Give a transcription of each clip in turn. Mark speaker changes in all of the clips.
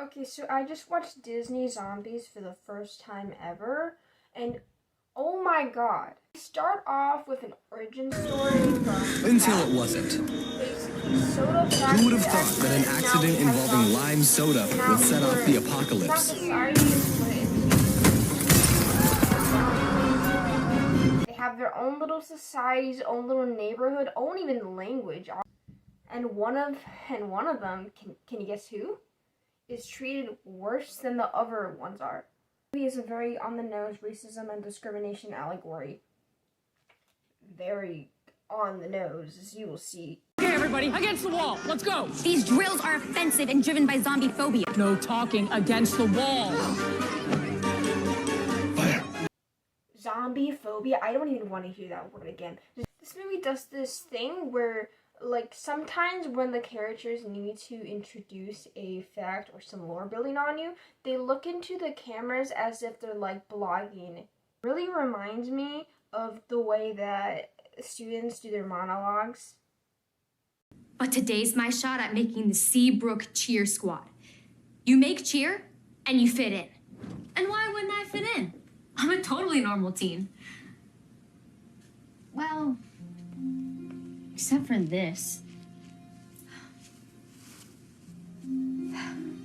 Speaker 1: Okay, so I just watched Disney Zombies for the first time ever, and oh my god. Start off with an origin story from
Speaker 2: Until it wasn't.
Speaker 1: basically soda factory.
Speaker 2: Who would have thought that an accident involving lime soda would set off the apocalypse?
Speaker 1: They have their own little societies, own little neighborhood, own even language. And one of them, can you guess who? Is treated worse than the other ones are. The movie is a very on-the-nose racism and discrimination allegory. Very on the nose, as you will see.
Speaker 3: Okay, everybody, against the wall. Let's go.
Speaker 4: These drills are offensive and driven by zombie phobia.
Speaker 3: No talking against the wall.
Speaker 2: Fire.
Speaker 1: Zombie phobia? I don't even want to hear that word again. This movie does this thing where, like, sometimes when the characters need to introduce a fact or some lore building on you, they look into the cameras as if they're, like, blogging. It really reminds me of the way that students do their monologues.
Speaker 4: But today's my shot at making the Seabrook cheer squad. You make cheer, and you fit in. And why wouldn't I fit in? I'm a totally normal teen. Well, except for this.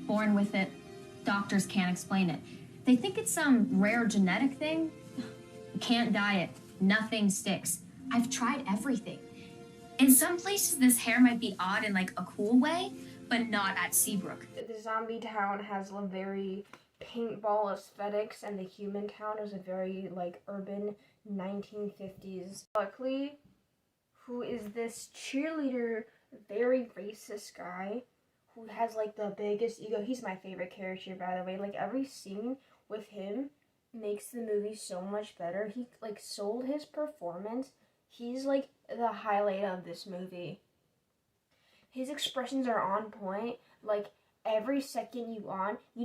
Speaker 4: Born with it. Doctors can't explain it. They think it's some rare genetic thing. You can't dye it. Nothing sticks. I've tried everything. In some places, this hair might be odd in, like, a cool way, but not at Seabrook.
Speaker 1: The zombie town has a very paintball aesthetics, and the human town is a very, like, urban 1950s. Buckley, who is this cheerleader, very racist guy, who has, like, the biggest ego. He's my favorite character, by the way. Like, every scene with him makes the movie so much better. He, like, sold his performance. He's, like, the highlight of this movie. His expressions are on point. Like, every second you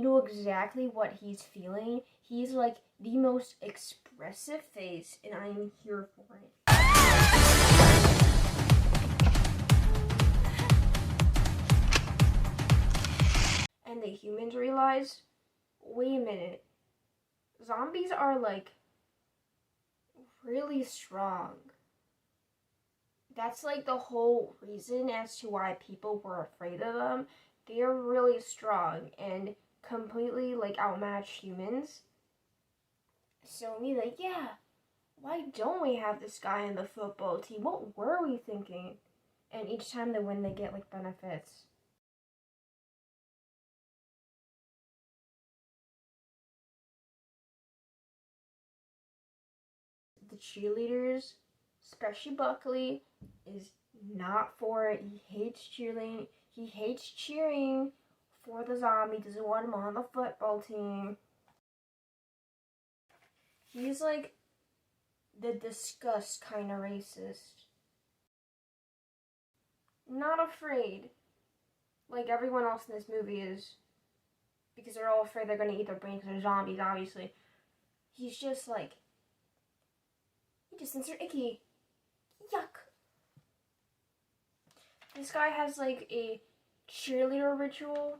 Speaker 1: know exactly what he's feeling. He's, like, the most expressive face, and I'm here for it. And the humans realize, wait a minute, zombies are, like, really strong. That's, like, the whole reason as to why people were afraid of them. They are really strong and completely, like, outmatch humans. So me, like, yeah, why don't we have this guy in the football team? What were we thinking? And each time they win, they get, like, benefits. The cheerleaders, especially Buckley, is not for it. He hates cheerleading. He hates cheering for the zombie. Doesn't want him on the football team. He's like the disgust kind of racist. Not afraid, like everyone else in this movie is, because they're all afraid they're gonna eat their brain because they're zombies, obviously. He's just like, he just thinks they're icky. Yuck. This guy has, like, a cheerleader ritual.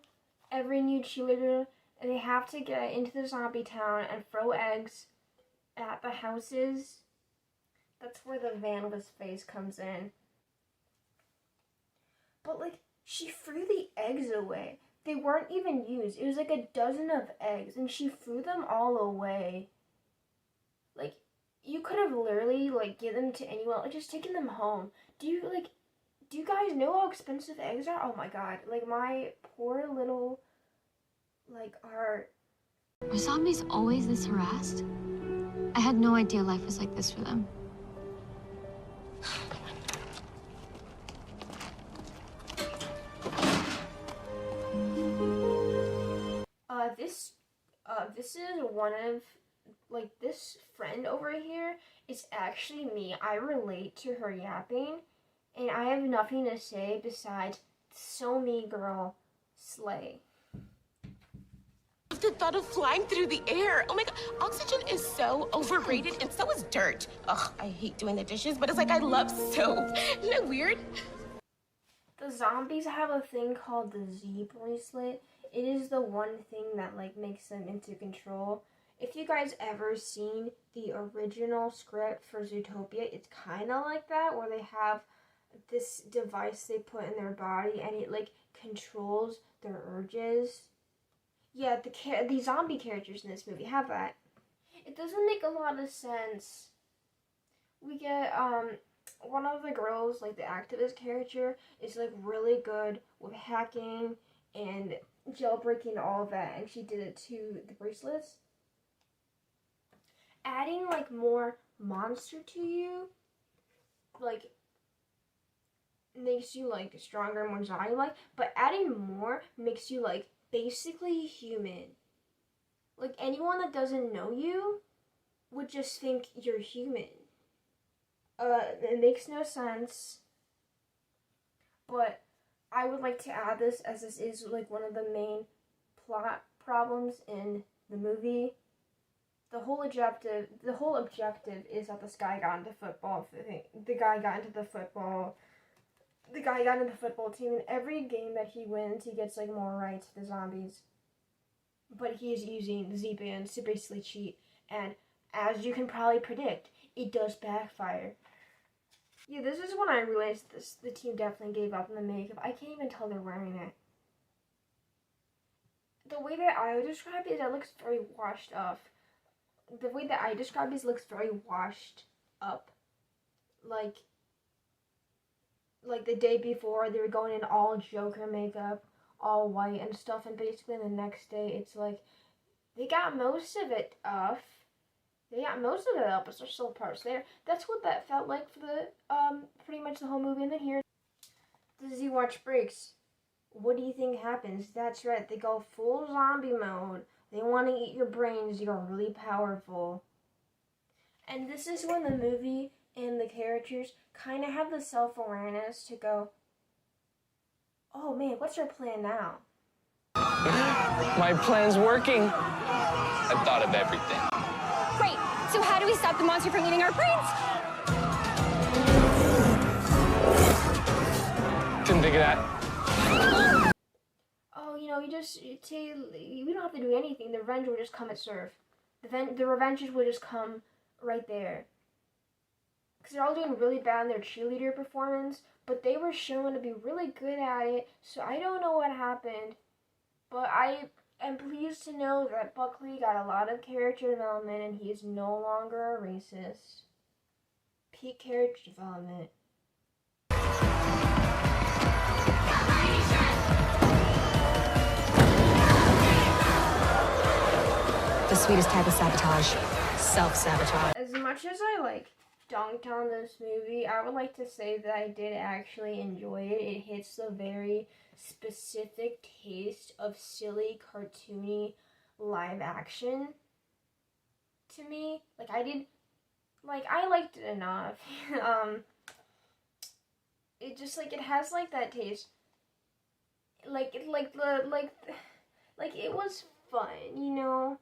Speaker 1: Every new cheerleader, and they have to get into the zombie town and throw eggs at the houses. That's where the van with his face comes in. But, like, she threw the eggs away. They weren't even used. It was like a dozen of eggs, and she threw them all away. Like, you could have literally, like, given them to anyone, like, just taken them home. Do you guys know how expensive eggs are? Oh my god. Like, my poor little, like,
Speaker 5: Are zombies always this harassed? I had no idea life was like this for them.
Speaker 1: This is one of, like, this friend over here is actually me. I relate to her yapping, and I have nothing to say besides, so me girl, slay.
Speaker 6: The thought of flying through the air. Oh my god, oxygen is so overrated, and so is dirt. Ugh, I hate doing the dishes, but it's like I love soap. Isn't that weird?
Speaker 1: The zombies have a thing called the Z bracelet. it is the one thing that like makes them into control. If you guys ever seen the original script for Zootopia, it's kind of like that, where they have this device they put in their body and it like controls their urges. Yeah, the zombie characters in this movie have that. It doesn't make a lot of sense. We get one of the girls, like the activist character, is like really good with hacking and jailbreaking, all of that, and she did it to the bracelets. Adding like more monster to you, like, makes you like stronger, more zombie like, but adding more makes you like basically human. Like anyone that doesn't know you would just think you're human. It makes no sense, but I would like to add this, as this is like one of the main plot problems in the movie. The whole objective is that this guy got into football. The guy got into the football team, and every game that he wins, he gets like more rights to the zombies. But he is using the Z-bands to basically cheat, and as you can probably predict, it does backfire. Yeah, this is when I realized the team definitely gave up on the makeup. I can't even tell they're wearing it. The way that I would describe it is it looks very washed up. The way that I describe it looks very washed up. Like the day before, they were going in all Joker makeup, all white and stuff, and basically the next day, it's like, they got most of it off. But there's still parts there. That's what that felt like for the, pretty much the whole movie. And then here, the Z-Watch breaks. What do you think happens? That's right, they go full zombie mode. They want to eat your brains. You're really powerful. And this is when the movie and the characters kind of have the self-awareness to go, oh man, what's our plan now?
Speaker 7: My plan's working. I thought of everything.
Speaker 8: Great. So how do we stop the monster from eating our brains?
Speaker 7: Didn't think of that.
Speaker 1: Oh, you we don't have to do anything. The revenge will just come at serve. The revenges will just come right there. Because they're all doing really bad in their cheerleader performance, but they were shown to be really good at it, so I don't know what happened. But I am pleased to know that Buckley got a lot of character development and he is no longer a racist. Peak character development.
Speaker 8: The sweetest type of sabotage. Self-sabotage.
Speaker 1: As much as I dunked on this movie, I would like to say that I did actually enjoy it. It hits the very specific taste of silly, cartoony live action to me. I liked it enough. It just it has that taste. It was fun, you know?